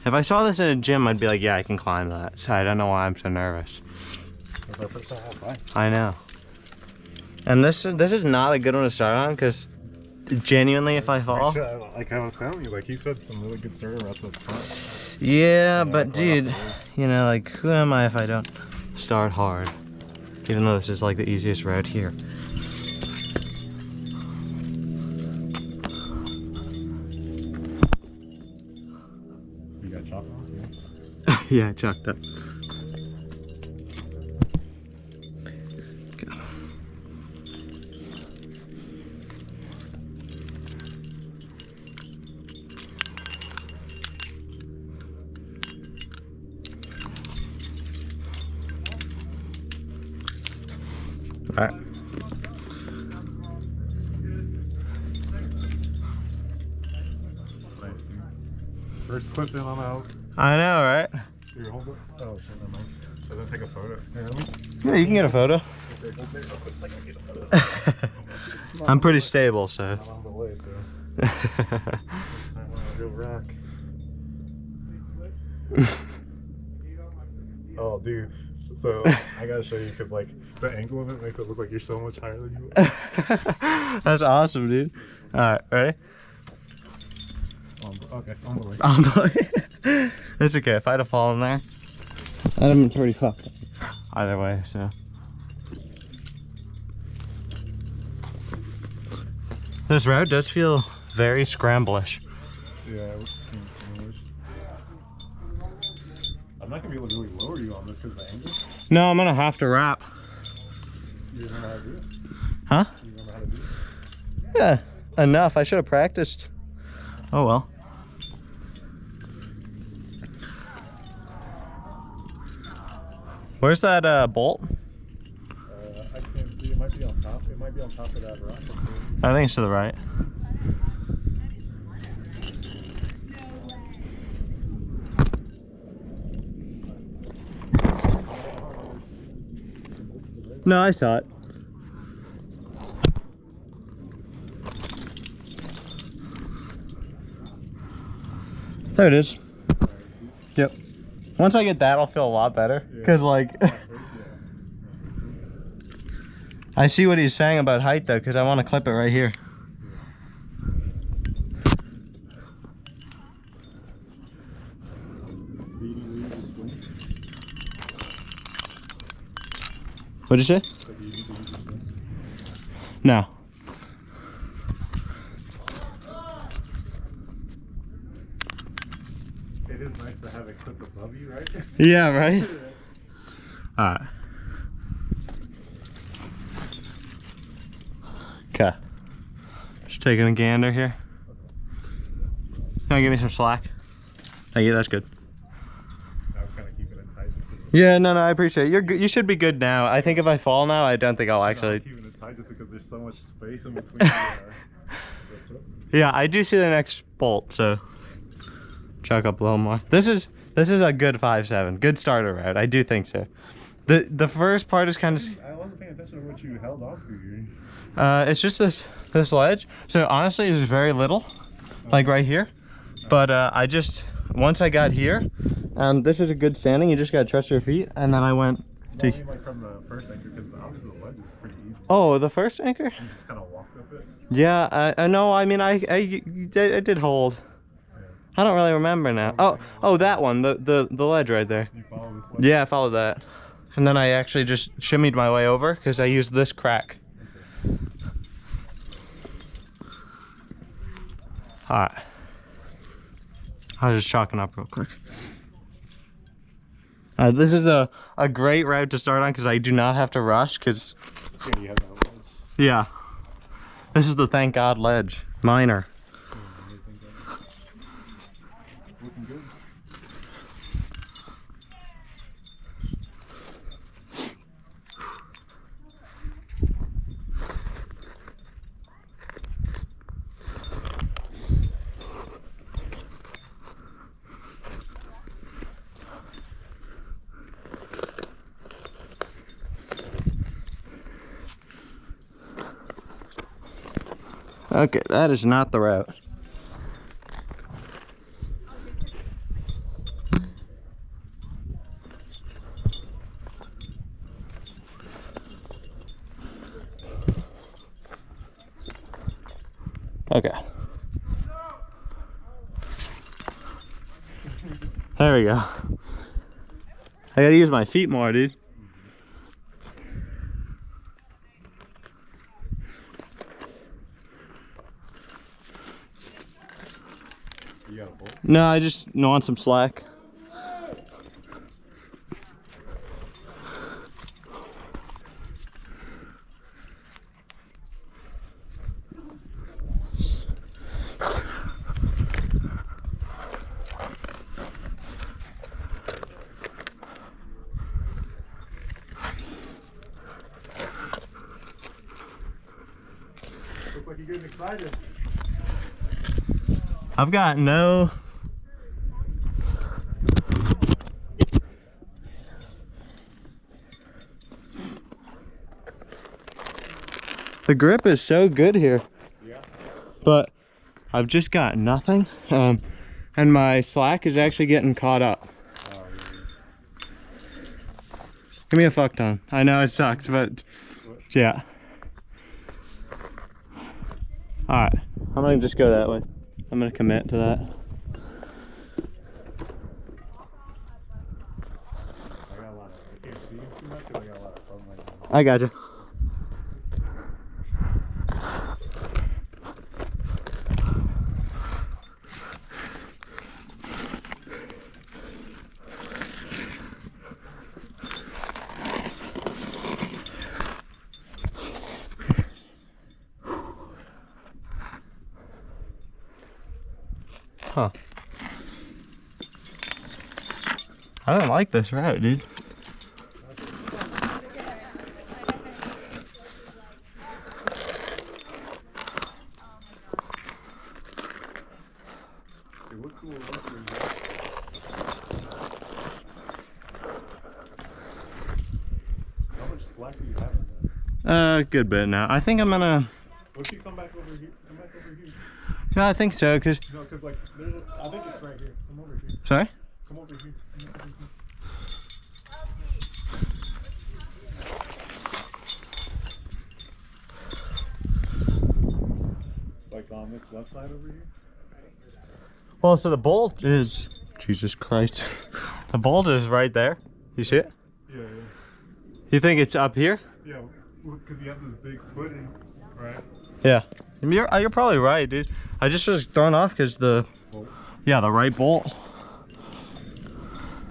If I saw this in a gym, I'd be like, yeah, I can climb that. So I don't know why I'm so nervous. It's our first time outside. I know. And this is not a good one to start on because genuinely, if I fall. Actually, like I was telling you, like he said some really good starter routes up front. Yeah, but dude, you know, like who am I if I don't start hard? Even though this is like the easiest route here. You got chalk on? Yeah, I chalked up. All right. Nice, dude. First clip in on out. I know, right? Here, hold it. Oh, shit, never mind. So then take a photo. Here, let me. Yeah, you can get a photo. Say, hold there real quick so I can get a photo. I'm pretty stable, so. I'm on the way, so. I'm on a real rock. Oh, dude. So I gotta show you because like the angle of it makes it look like you're so much higher than you are. That's awesome, dude. All right, ready? Okay, on the way. On the way. It's okay. If I'd have fallen there, I'd have been pretty fucked up either way. So this route does feel very scramblish. Yeah. I'm not gonna be able to really lower you on this because of the angle. No, I'm gonna have to wrap. You remember how to do it? Huh? You remember how to do it? Yeah, enough. I should have practiced. Oh well. Where's that bolt? I can't see. It might be on top. It might be on top of that rock. I think it's to the right. No, I saw it. There it is. Yep. Once I get that, I'll feel a lot better. Because, like, I see what he's saying about height, though, because I want to clip it right here. What'd you say? No. It is nice to have it clip above you, right? Yeah, right? Alright. Okay. Just taking a gander here. Can you give me some slack? Thank you, that's good. I was kind of keeping it tight. Yeah, no, I appreciate it. You're good. You should be good now. I think if I fall now, I don't think I'll actually. I'm keeping it tight just because there's so much space in between. Yeah, I do see the next bolt, so chuck up a little more. This is a good 5.7, good starter route. I do think so. The first part is kind of. I wasn't paying attention to what you held on to here. It's just this ledge. So honestly, it's very little, like right here. But I just once I got here, and this is a good standing. You just gotta trust your feet, and then I went to. I mean, like from the first anchor, because obviously the ledge is pretty easy. Oh, the first anchor? You just kind of walked up it. Yeah, I know. I mean, I did hold. I don't really remember now. Oh, that one, the ledge right there. You follow this ledge? Yeah, I followed that, and then I actually just shimmied my way over because I used this crack. Okay. All right. I was just chalking up real quick. This is a great route to start on because I do not have to rush because. Yeah, you have that ledge. Yeah. This is the thank God ledge. Minor. Looking good. Okay, that is not the route. Okay. There we go. I gotta use my feet more, dude. You got a bolt? No, I just want some slack. Looks like you're getting excited. I've got no... The grip is so good here. Yeah. But I've just got nothing. And my slack is actually getting caught up. Oh, Give me a fuck ton. I know it sucks, but yeah. Alright, I'm gonna just go that way. I'm gonna commit to that. I got a lot of, I can't see too much because I got a lot of sunlight. I gotcha. Huh. I don't like this route, dude. It looked cool. How much slack do you have in that? Good bit now. I think I'm gonna... What if you come back over here? Come back over here. Yeah, I think so, cause... No, because like, there's a, I think it's right here. Come over here. Sorry? Come over here. Come over here. Like on this left side over here? Well, so the bolt is... Jesus Christ. The bolt is right there. You see it? Yeah, You think it's up here? yeah. Yeah, because you have this big footing, right? Yeah. You're probably right, dude. I just was thrown off because the... Bolt. Yeah, the right bolt.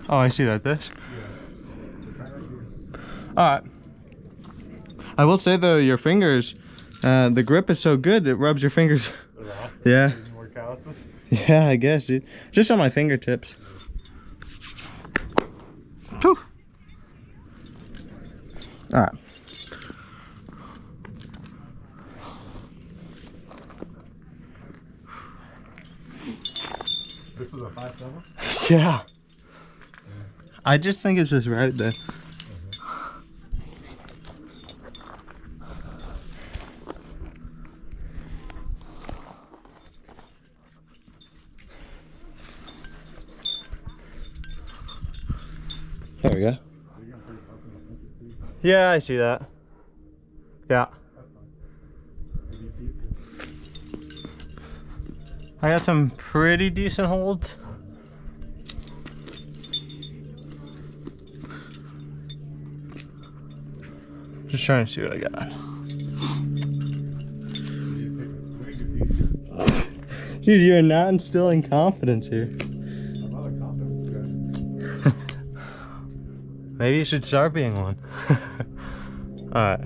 Oh, I see that. This. Yeah. So try right here. Alright. I will say though, your fingers, the grip is so good, it rubs your fingers. Raw. Yeah. Any more calluses? Yeah, I guess, dude. Just on my fingertips. Whew. Alright. This was a 5.7? Yeah. I just think it's this route there. There we go. Yeah, I see that. Yeah. I got some pretty decent holds. Just trying to see what I got. Dude, you're not instilling confidence here. Maybe you should start being one. Alright.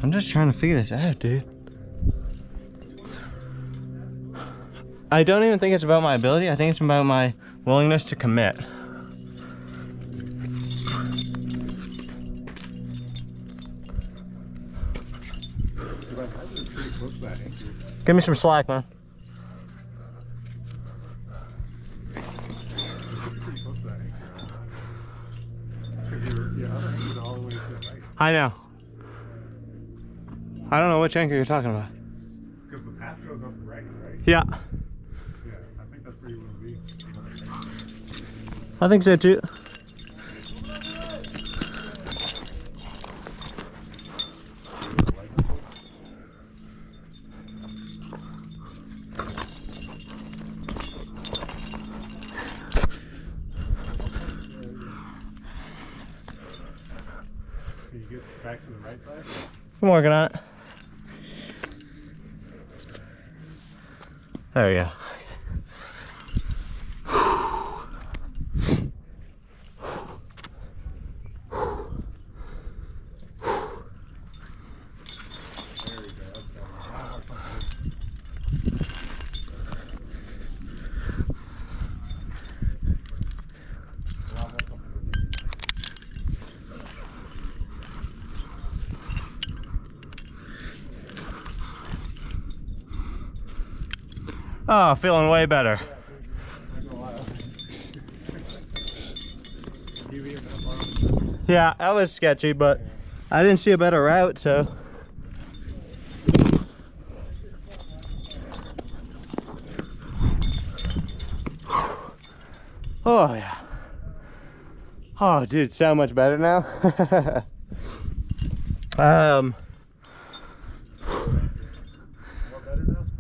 I'm just trying to figure this out, dude. I don't even think it's about my ability. I think it's about my willingness to commit. Give me some slack, man. I know. I don't know which anchor you're talking about. Because the path goes up right? Yeah. Yeah, I think that's where you want to be. I think so too. back to the right side. I'm working on it. There we go. Oh, feeling way better. Yeah, that was sketchy, but I didn't see a better route, so. Oh, yeah. Oh, dude, so much better now.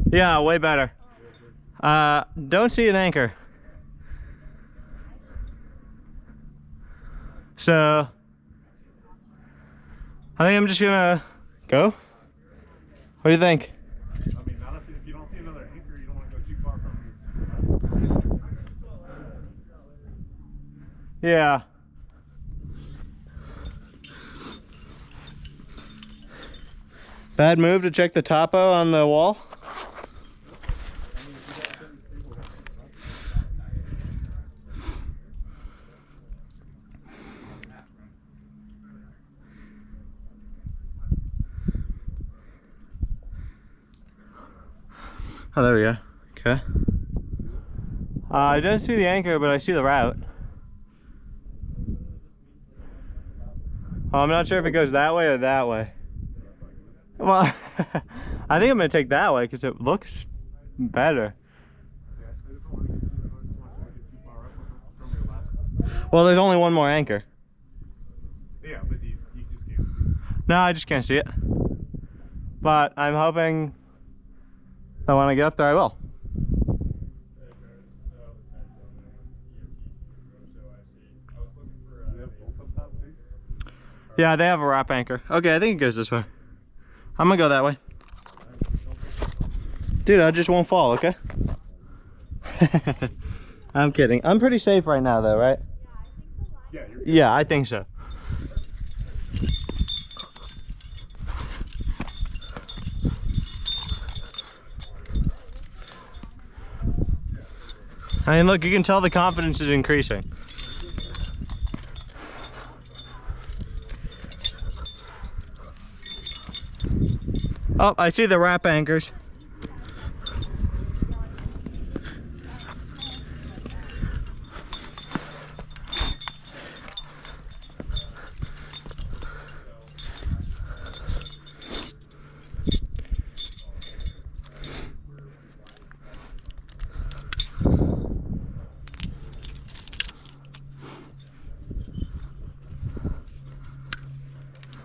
Yeah, way better. Don't see an anchor. So I think I'm just gonna go. What do you think? I mean, not if you don't see another anchor, you don't want to go too far from. Yeah. Bad move to check the topo on the wall. Oh, there we go. Okay. I don't see the anchor, but I see the route. I'm not sure if it goes that way or that way. Well, I think I'm gonna take that way because it looks better. Well, there's only one more anchor. Yeah, but you just can't see it. No, I just can't see it. But I'm hoping that when I get up there, I will. Yeah, they have a wrap anchor. Okay, I think it goes this way. I'm gonna go that way. Dude, I just won't fall, okay? I'm kidding. I'm pretty safe right now though, right? Yeah, you're good. Yeah, I think so. I mean, look, you can tell the confidence is increasing. Oh, I see the wrap anchors.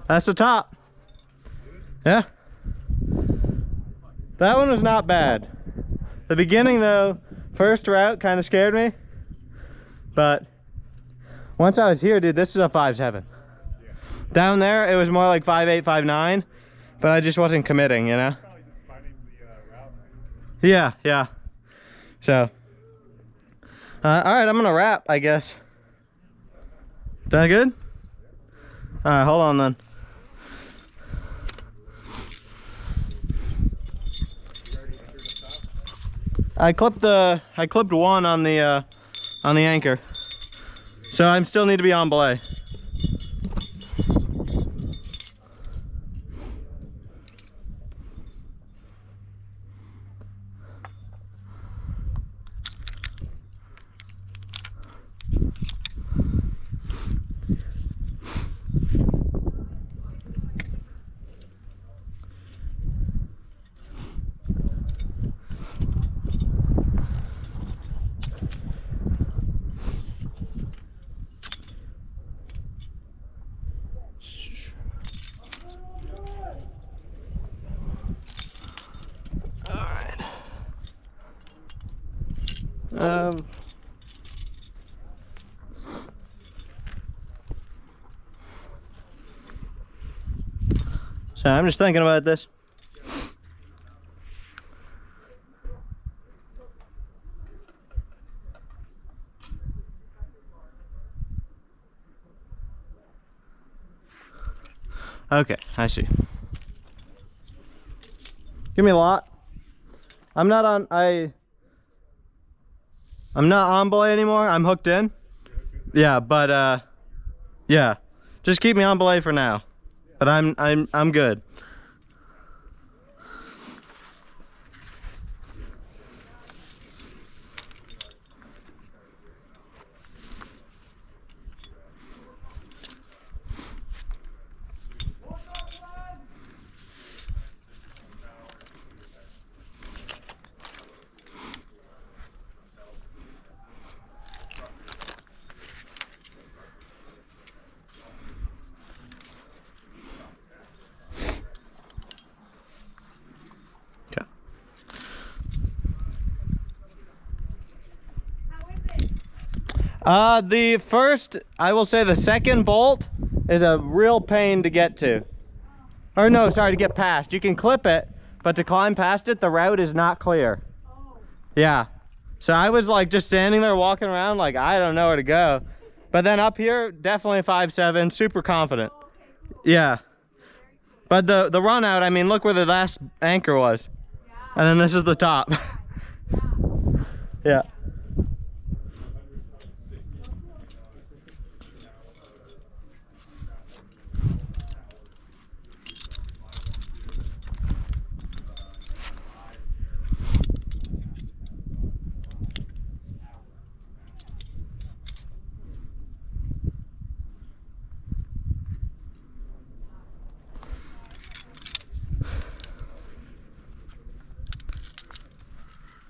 That's the top. Yeah. That one was not bad. The beginning though, first route kind of scared me. But once I was here, dude, this is a 5.7. Yeah. Down there, it was more like 5.8, 5.9. But I just wasn't committing, you know? Probably just finding the route. Yeah, yeah. So, all right, I'm gonna wrap, I guess. Is that good? All right, hold on then. I clipped one on the anchor, so I still need to be on belay. So I'm just thinking about this. Okay, I see. Give me a lot. I'm not on belay anymore. I'm hooked in. Yeah, but yeah. Just keep me on belay for now. But I'm good. The first, I will say the second bolt is a real pain to get to. Or no, sorry, to get past. You can clip it, but to climb past it, the route is not clear. Yeah. So I was like just standing there walking around like, I don't know where to go. But then up here, definitely 5'7", super confident. Yeah. But the run out, I mean, look where the last anchor was. And then this is the top. Yeah.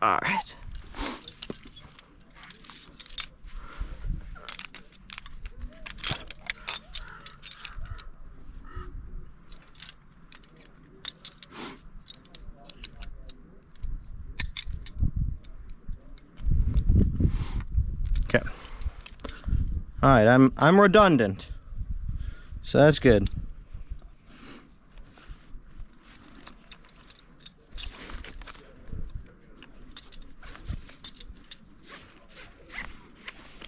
All right. Okay. All right, I'm redundant. So that's good.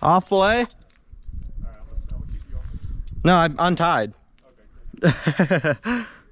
Off belay? No, I'm untied. Okay,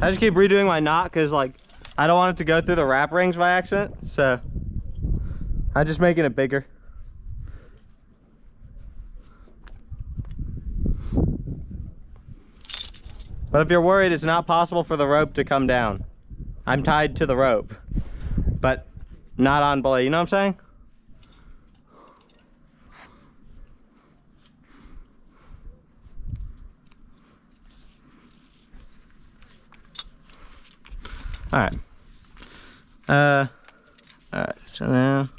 I just keep redoing my knot because like I don't want it to go through the wrap rings by accident, so I'm just making it bigger. But if you're worried, it's not possible for the rope to come down. I'm tied to the rope, but not on belay, you know what I'm saying? All right. All right, so now.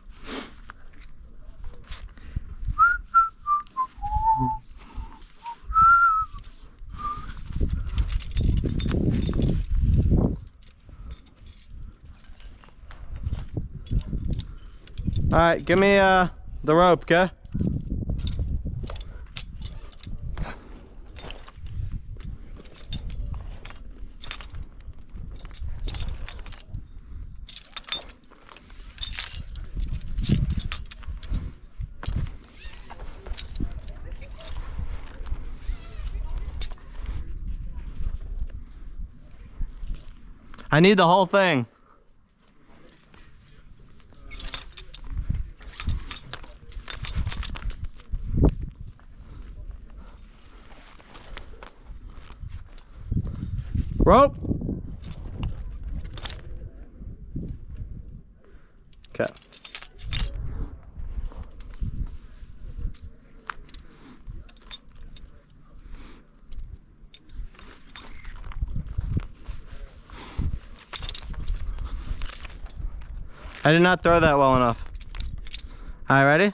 All right, give me the rope, okay? I need the whole thing. Rope. Okay. I did not throw that well enough. All right, ready?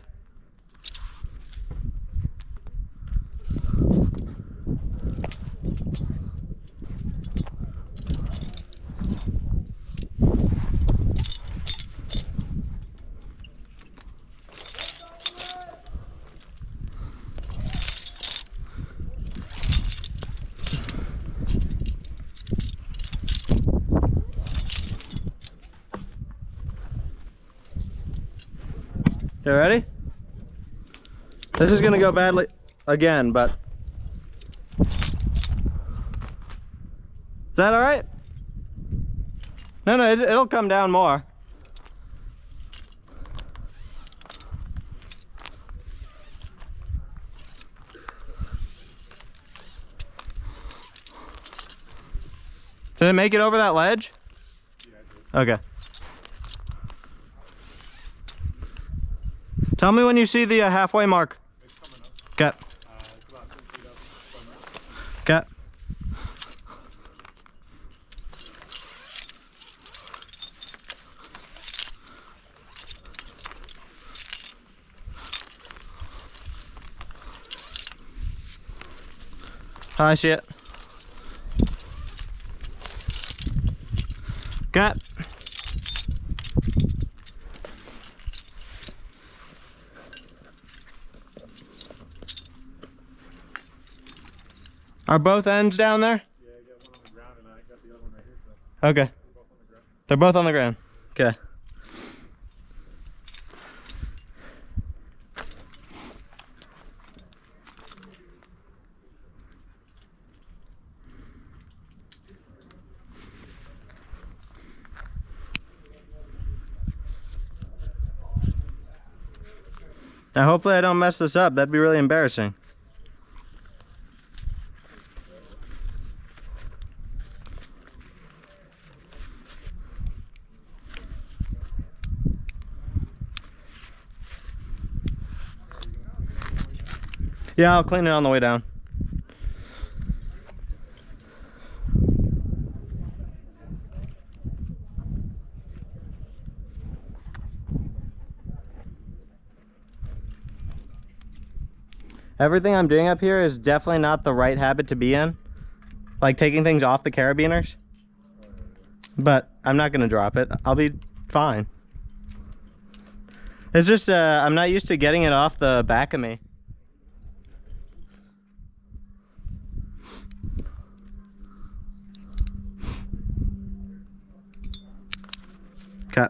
You ready? This is gonna go badly again, but is that all right? No, it'll come down more. Did it make it over that ledge? Yeah, I did. Okay. Tell me when you see the halfway mark. It's coming up. Okay. It's about 10 feet up from now. Okay. I see it. Okay. Are both ends down there? Yeah, I got one on the ground and I got the other one right here. So Okay. they're both on the ground. They're both on the ground. Okay. Now hopefully I don't mess this up. That'd be really embarrassing. Yeah, I'll clean it on the way down. Everything I'm doing up here is definitely not the right habit to be in. Like taking things off the carabiners. But I'm not gonna drop it. I'll be fine. It's just, I'm not used to getting it off the back of me. Okay.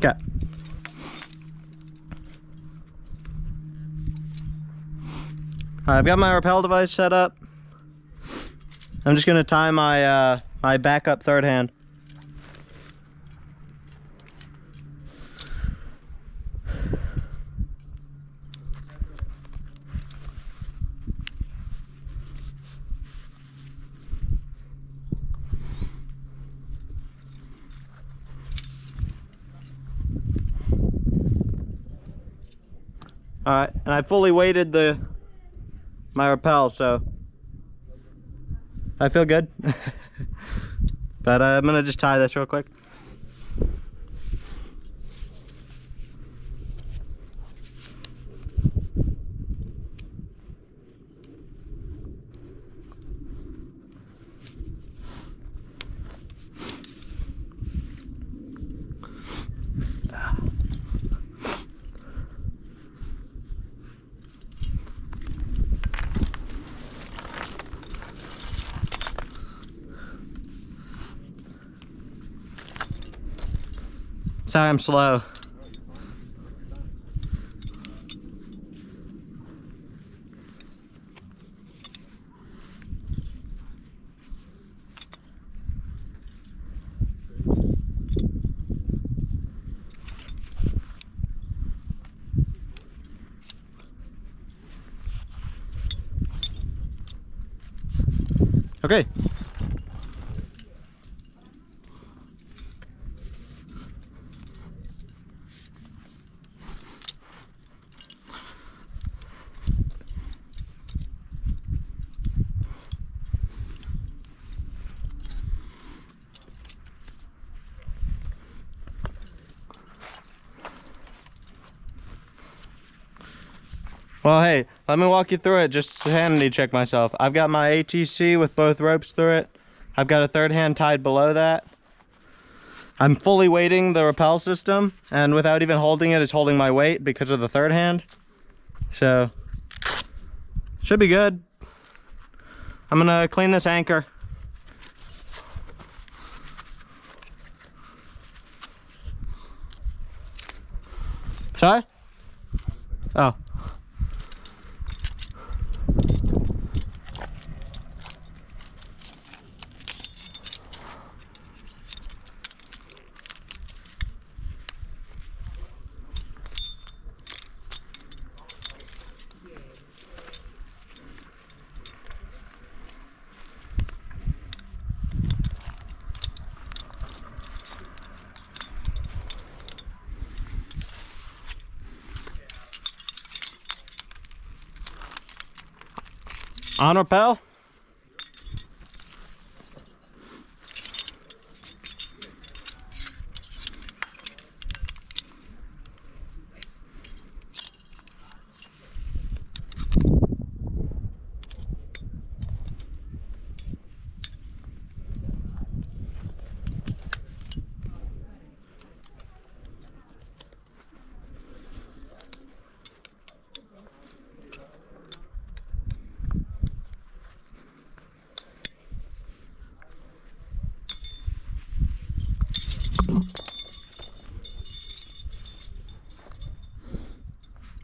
Okay. Alright, I've got my rappel device set up. I'm just gonna tie my my backup third hand. All right, and I fully weighted my rappel, so I feel good. But I'm gonna just tie this real quick. Sorry, I'm slow. Okay. Well, hey, let me walk you through it, just sanity check myself. I've got my ATC with both ropes through it. I've got a third hand tied below that. I'm fully weighting the rappel system, and without even holding it, it's holding my weight because of the third hand. So, should be good. I'm gonna clean this anchor. Sorry? Oh. On rappel?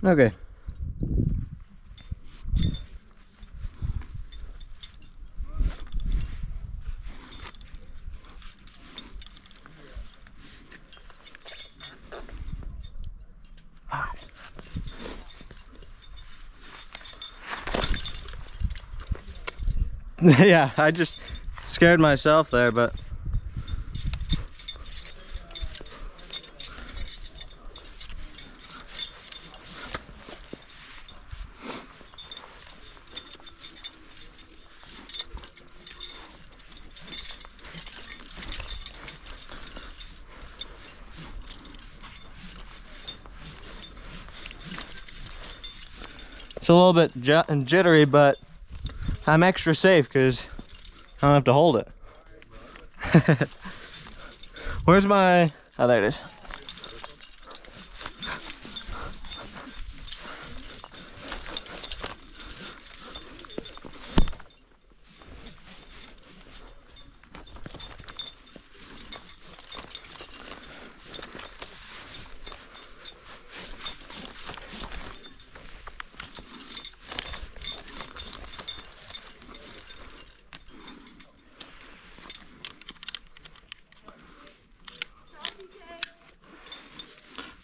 Okay. Yeah, I just scared myself there, but it's a little bit jittery, but I'm extra safe because I don't have to hold it. Where's my... Oh, there it is.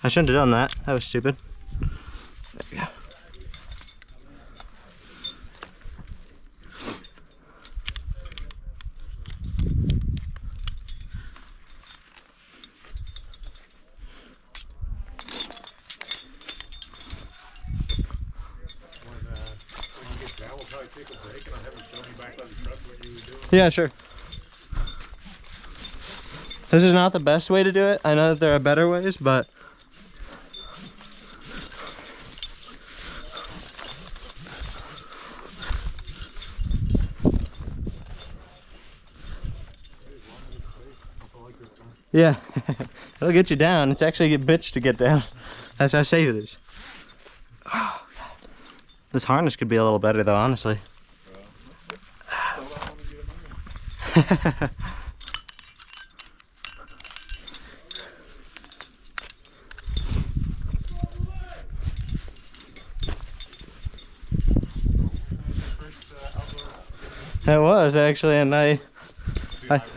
I shouldn't have done that. That was stupid. There we go. probably take a break and I'll have you show me back on the truck what you were doing. Yeah, sure. This is not the best way to do it. I know that there are better ways, but yeah, it'll get you down. It's actually a bitch to get down. That's how safe it is. Oh, God. This harness could be a little better though, honestly. It was actually, and I really did not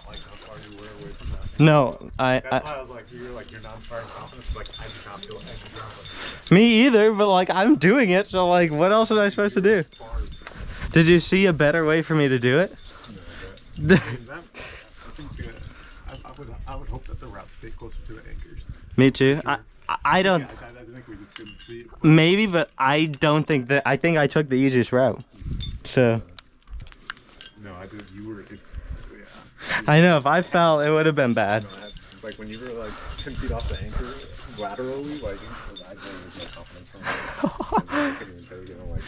like how far you were away from that. no, That's why I was like, you were like, your non-inspiring confidence. Like, I did not feel any confidence. me either, but like I'm doing it, so like what else was I supposed to do? Did you see a better way for me to do it? No, I think I would hope that the route stayed closer to the anchors. Me too. Sure. I don't. Yeah, I think we just couldn't see it. Maybe, but I don't think that. I think I took the easiest route. So. No, I did. You were. Yeah. I know. If I fell, it would have been bad. Like when you were like 10 feet off the anchor laterally, like I really was no confidence from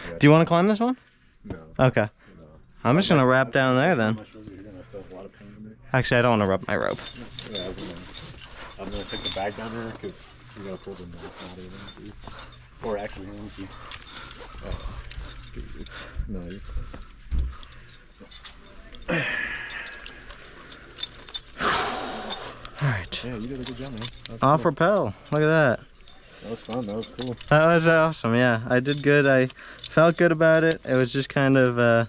that. Do you want to climb this one? No. Okay. No. I'm just gonna wrap down there then. You're gonna still have a lot of pain in there. Actually, I don't want to wrap my rope. Yeah, I'm gonna take the bag down there because you gotta pull the knot out of it. Or actually, let me see. No, you're fine. Alright. Yeah, you did a good job, man. Off rappel. Look at that. That was fun. That was cool. That was awesome. Yeah, I did good. I felt good about it. It was just kind of